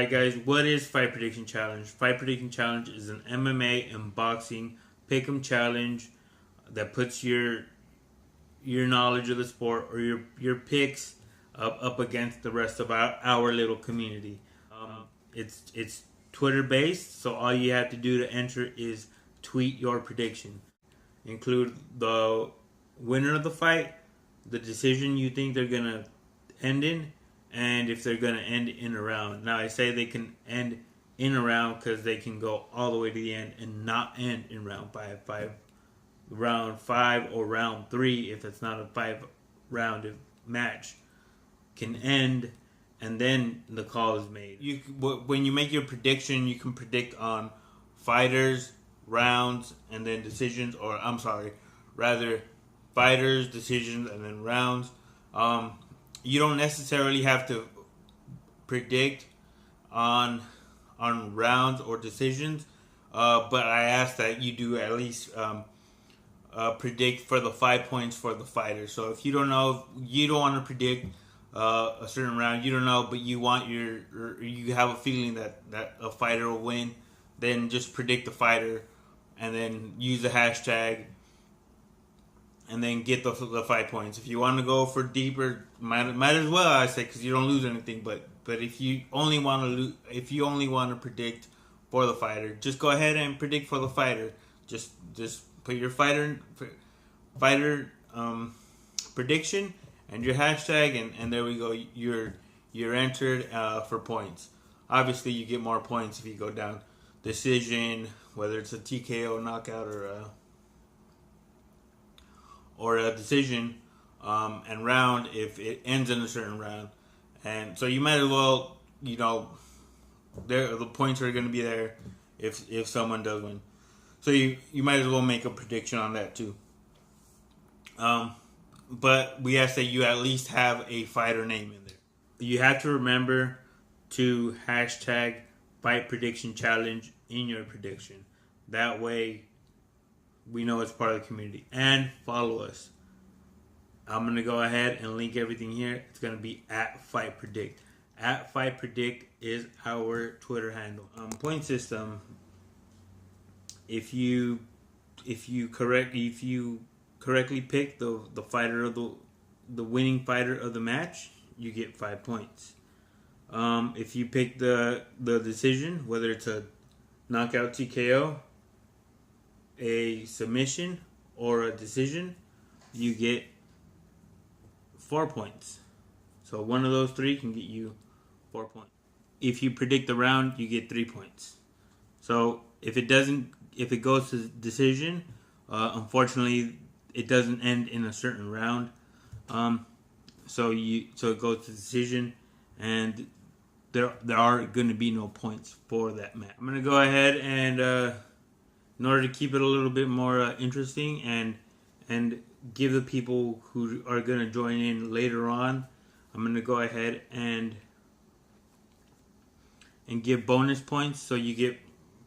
Alright guys, what is Fight Prediction Challenge? Fight Prediction Challenge is an MMA and boxing pick'em challenge that puts your knowledge of the sport or your picks up against the rest of our little community. It's Twitter based, so all you have to do to enter is tweet your prediction. Include the winner of the fight, the decision you think they're gonna end in, and if they're going to end in a round. Now, I say they can end in a round because they can go all the way to the end and not end in round 5, round 5 or round 3 if it's not a 5-round match can end, and then the call is made. When you make your prediction, you can predict on fighters, rounds, and then decisions, or I'm sorry, rather fighters, decisions, and then rounds. You don't necessarily have to predict on rounds or decisions, but I ask that you do at least predict for the 5 points for the fighter. So if you don't know, you don't want to predict a certain round, you don't know, but you have a feeling that a fighter will win, then just predict the fighter and then use the hashtag and then get the 5 points. If you want to go for deeper, might as well, I say, because you don't lose anything. But if you only want to predict for the fighter, just go ahead and predict for the fighter. Just put your fighter prediction and your hashtag, and there we go. You're entered for points. Obviously, you get more points if you go down decision, whether it's a TKO, knockout, or a decision, and round if it ends in a certain round. And so you might as well, the points are going to be there if someone does win. So you might as well make a prediction on that too. But we ask that you at least have a fighter name in there. You have to remember to hashtag Fight Prediction Challenge in your prediction. That way we know it's part of the community. And follow us. I'm going to go ahead and link everything here. It's going to be @FightPredict. @FightPredict is our Twitter handle. Point system. If you correctly pick the fighter of the winning fighter of the match, you get 5 points. If you pick the decision, whether it's a knockout TKO, a submission, or a decision, you get 4 points. So one of those 3 can get you 4 points. If you predict the round, you get 3 points. So if it goes to decision, unfortunately, it doesn't end in a certain round. So it goes to decision, and there are going to be no points for that match. I'm going to go ahead and in order to keep it a little bit more interesting and give the people who are going to join in later on, I'm going to go ahead and give bonus points. So you get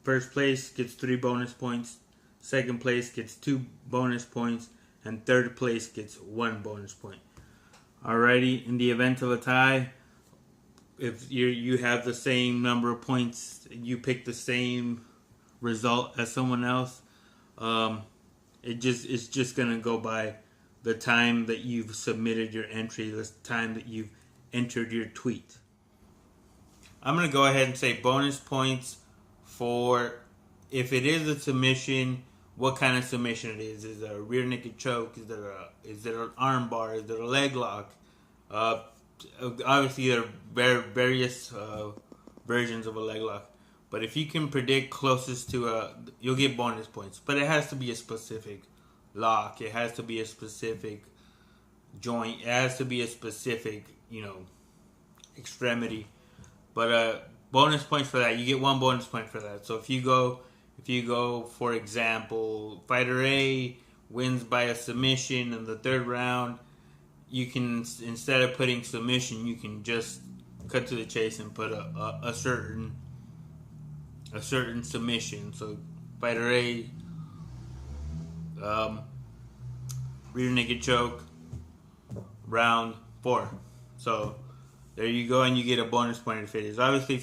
first place gets 3 bonus points, second place gets 2 bonus points, and third place gets 1 bonus point. Alrighty, in the event of a tie, if you have the same number of points, you pick the same result as someone else, it's just gonna go by the time that you've submitted your entry, the time that you've entered your tweet. I'm gonna go ahead and say bonus points for if it is a submission, what kind of submission it is. Is it a rear naked choke? Is it an arm bar? Is it a leg lock? Obviously there are various versions of a leg lock. But if you can predict closest to you'll get bonus points. But it has to be a specific lock. It has to be a specific joint. It has to be a specific, extremity. But bonus points for that. You get 1 bonus point for that. So if you go, for example, fighter A wins by a submission in the 3rd round, you can, instead of putting submission, you can just cut to the chase and put a certain submission. So fighter A, rear naked choke, round 4. So There you go, and you get a bonus point if it is. Obviously,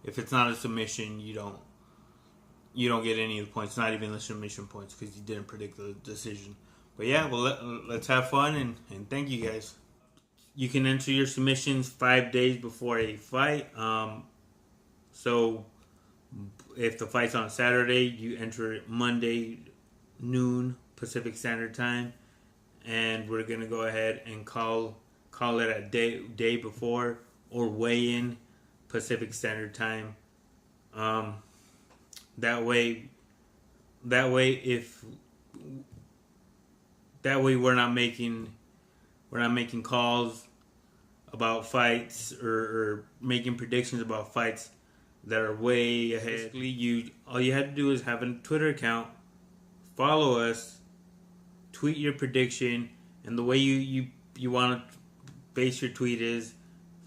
if it's not a submission, you don't get any of the points. Not even the submission points because you didn't predict the decision. But yeah, well, let's have fun and thank you guys. You can enter your submissions 5 days before a fight. So if the fight's on Saturday, you enter it Monday noon Pacific Standard Time, and we're gonna go ahead and call it a day before, or weigh in Pacific Standard Time. That way we're not making calls about fights or making predictions about fights that are way ahead. Basically, all you had to do is have a Twitter account, follow us, tweet your prediction, and the way you want to base your tweet is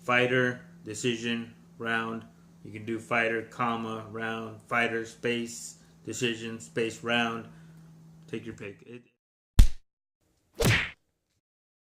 fighter, decision, round. You can do fighter, comma, round, fighter, space, decision, space, round. Take your pick.